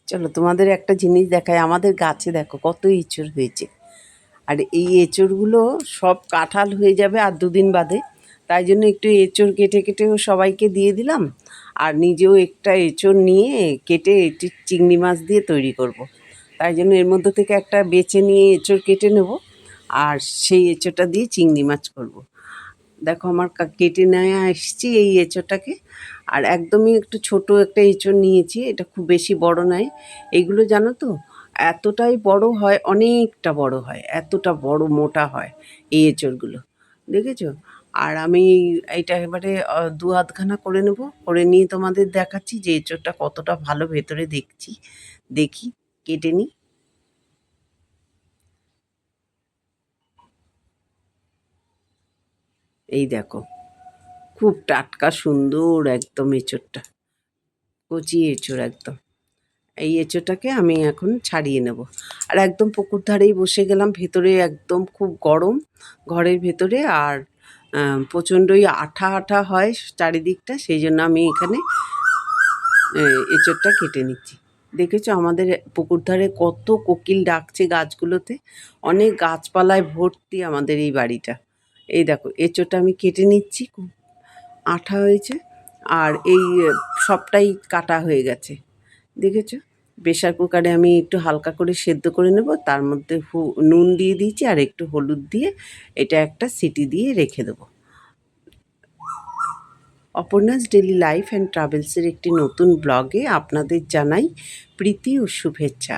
চলো তোমাদের একটা জিনিস দেখায়। আমাদের গাছে দেখো কত এঁচড় হয়েছে। আর এই এঁচড়গুলো সব কাঁঠাল হয়ে যাবে আর দুদিন বাদে। তাই জন্য একটু এঁচড় কেটে কেটেও সবাইকে দিয়ে দিলাম। আর নিজেও একটা এঁচড় নিয়ে কেটে এটি চিংড়ি মাছ দিয়ে তৈরি করব। তাই জন্য এর মধ্যে থেকে একটা বেছে নিয়ে এঁচড় কেটে নেব, আর সেই এঁচড়টা দিয়ে চিংড়ি মাছ করব। দেখো আমার কেটে নিয়ে এসেছি এই এঁচড়টাকে। আর একদমই একটু ছোট একটা এঁচড় নিয়েছি, এটা খুব বেশি বড় নয়। এগুলো জানো তো এতটাই বড় হয়, অনেকটা বড় হয়, এতটা বড় মোটা হয় এই এঁচড়গুলো, দেখেছো? আর আমি এইটা এবারে দু আধখানা করে নেব, করে নিয়ে তোমাদের দেখাচ্ছি যে এঁচড়টা কতটা ভালো ভেতরে দেখি কেটে নিই। এই দেখো, খুব টাটকা সুন্দর একদম এঁচড়টা, কচি এঁচড় একদম। এই এঁচোড়টাকে আমি এখন ছাড়িয়ে নেব। আর একদম পুকুর ধারেই বসে গেলাম, ভেতরে একদম খুব গরম ঘরের ভেতরে। আর প্রচণ্ডই আঠা আঠা হয় চারিদিকটা, সেই জন্য আমি এখানে এঁচোড়টা কেটে নিচ্ছি। দেখেছো আমাদের পুকুর ধারে কত কোকিল ডাকছে গাছগুলোতে, অনেক গাছপালায় ভর্তি আমাদের এই বাড়িটা। এই দেখো এঁচোড়টা আমি কেটে নিচ্ছি, খুব আঠা হয়েছে। আর এই সবটাই কাটা হয়ে গেছে, দেখেছো? প্রেশার কুকারে আমি একটু হালকা করে সেদ্ধ করে নেব, তার মধ্যে নুন দিয়ে দিয়েছি আর একটু হলুদ দিয়ে এটা একটা সিটি দিয়ে রেখে দেবো। অপর্ণাস ডেলি লাইফ অ্যান্ড ট্রাভেলসের একটি নতুন ব্লগে আপনাদের জানাই প্রীতি ও শুভেচ্ছা।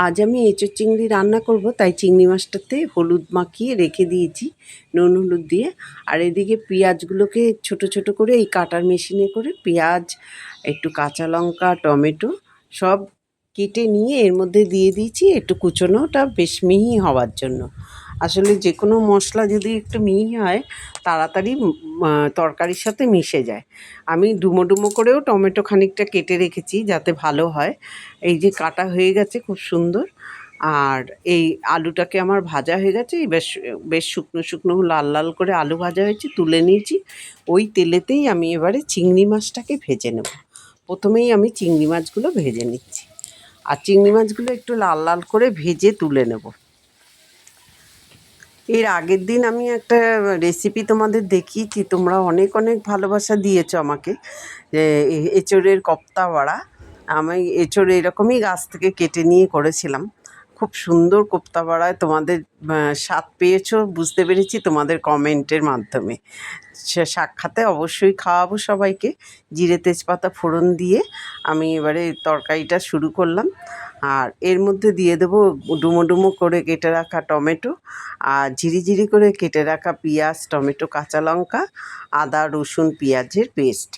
আজ আমি এঁচোড় চিংড়ি রান্না করব, তাই চিংড়ি মাছটাতে হলুদ মাখিয়ে রেখে দিয়েছি, নুন হলুদ দিয়ে। আর এদিকে পেঁয়াজগুলোকে ছোট ছোট করে এই কাটার মেশিনে করে পেঁয়াজ, একটু কাঁচা লঙ্কা, টমেটো সব কেটে নিয়ে এর মধ্যে দিয়ে দিয়েছি, একটু কুচোনোটা বেশ মিহি হওয়ার জন্য। আসলে যে কোনো মশলা যদি একটু মিহি হয় তাড়াতাড়ি তরকারির সাথে মিশে যায়। আমি ডুমো ডুমো করেও টমেটো খানিকটা কেটে রেখেছি যাতে ভালো হয়। এই যে কাটা হয়ে গেছে খুব সুন্দর। আর এই আলুটাকে আমার ভাজা হয়ে গেছে, বেশ বেশ শুকনো শুকনো লাল লাল করে আলু ভাজা হয়েছে, তুলে নিয়েছি। ওই তেলেতেই আমি এবারে চিংড়ি মাছটাকে ভেজে নেব। প্রথমেই আমি চিংড়ি মাছগুলো ভেজে নিচ্ছি, আর চিংড়ি মাছগুলো একটু লাল লাল করে ভেজে তুলে নেব। এর আগের দিন আমি একটা রেসিপি তোমাদের দেখিয়েছি, তোমরা অনেক অনেক ভালোবাসা দিয়েছো আমাকে, যে এঁচোড়ের কপ্তা বড়া। আমি এঁচোড় এরকমই গাছ থেকে কেটে নিয়ে করেছিলাম, খুব সুন্দর কোপ্তা বড়ায় তোমাদের স্বাদ পেয়েছো বুঝতে পেরেছি তোমাদের কমেন্টের মাধ্যমে। সে সাক্ষাতে অবশ্যই খাওয়াবো সবাইকে। জিরে তেজপাতা ফোড়ন দিয়ে আমি এবারে তরকারিটা শুরু করলাম। আর এর মধ্যে দিয়ে দেবো ডুমো ডুমো করে কেটে রাখা টমেটো, আর ঝিরিঝিরি করে কেটে রাখা পেঁয়াজ, টমেটো, কাঁচা লঙ্কা, আদা রসুন পেঁয়াজের পেস্ট।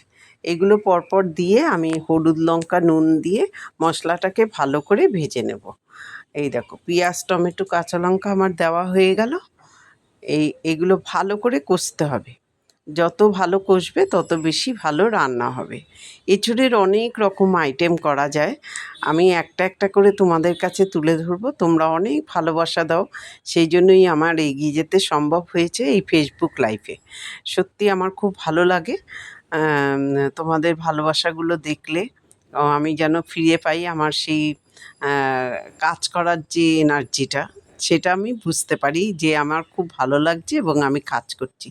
এগুলো পরপর দিয়ে আমি হলুদ লঙ্কা নুন দিয়ে মশলাটাকে ভালো করে ভেজে নেব। এই দেখো পেঁয়াজ, টমেটো, কাঁচা লঙ্কা আমার দেওয়া হয়ে গেল। এগুলো ভালো করে কষতে হবে, যত ভালো কষবে তত বেশি ভালো রান্না হবে। এঁচোড়ের অনেক রকম আইটেম করা যায়, আমি একটা একটা করে তোমাদের কাছে তুলে ধরবো। তোমরা অনেক ভালোবাসা দাও, সেই জন্যই আমার এগিয়ে যেতে সম্ভব হয়েছে এই ফেসবুক লাইভে। সত্যি আমার খুব ভালো লাগে তোমাদের ভালোবাসাগুলো দেখলে। আমি যেন ফিরে পাই আমার সেই কাজ করার যে এনার্জিটা, সেটা আমি বুঝতে পারি যে আমার খুব ভালো লাগছে এবং আমি কাজ করছি।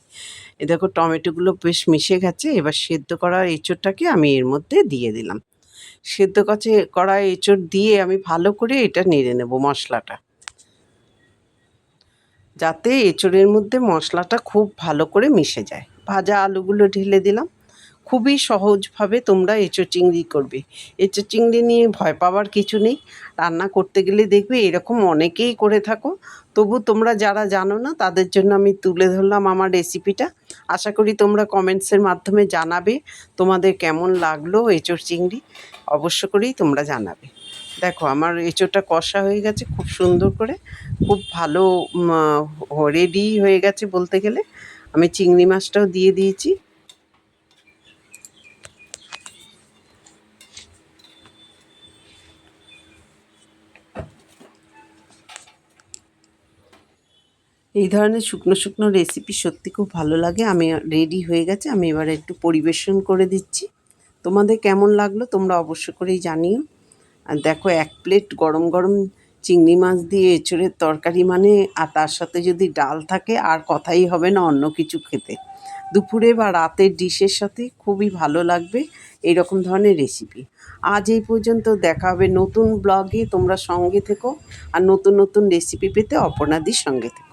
এ দেখো টমেটোগুলো বেশ মিশে গেছে, এবার সেদ্ধ করা এঁচোড়টাকে আমি এর মধ্যে দিয়ে দিলাম। সেদ্ধ করা এঁচোড় দিয়ে আমি ভালো করে এটা নেড়ে নেব মশলাটা, যাতে এঁচোড়ের মধ্যে মশলাটা খুব ভালো করে মিশে যায়। ভাজা আলুগুলো ঢেলে দিলাম। খুবই সহজভাবে তোমরা এঁচোড় চিংড়ি করবে। এঁচোড় চিংড়ি নিয়ে ভয় পাওয়ার কিছু নেই, রান্না করতে গেলে দেখবে এরকম অনেকেই করে থাকো। তবু তোমরা যারা জানো না তাদের জন্য আমি তুলে ধরলাম আমার রেসিপিটা। আশা করি তোমরা কমেন্টসের মাধ্যমে জানাবে তোমাদের কেমন লাগলো এঁচোড় চিংড়ি, অবশ্য করেই তোমরা জানাবে। দেখো আমার এঁচোড়টা কষা হয়ে গেছে খুব সুন্দর করে, খুব ভালো রেডি হয়ে গেছে বলতে গেলে। আমি চিংড়ি মাছটাও দিয়ে দিয়েছি। এই ধরনের শুকনো শুকনো রেসিপি সত্যি খুব ভালো লাগে। আমি রেডি হয়ে গেছে, আমি এবারে একটু পরিবেশন করে দিচ্ছি। তোমাদের কেমন লাগলো তোমরা অবশ্য করেই জানিও। আর দেখো 1 প্লেট গরম গরম চিংড়ি মাছ দিয়ে এঁচোড়ের তরকারি মানে, আর তার সাথে যদি ডাল থাকে আর কথাই হবে না অন্য কিছু খেতে। দুপুরে বা রাতের ডিশের সাথে খুবই ভালো লাগবে এইরকম ধরনের রেসিপি। আজ এই পর্যন্ত, দেখা হবে নতুন ব্লগে। তোমরা সঙ্গে থেকো আর নতুন নতুন রেসিপি পেতে অপর্ণাদির সঙ্গে থেকো।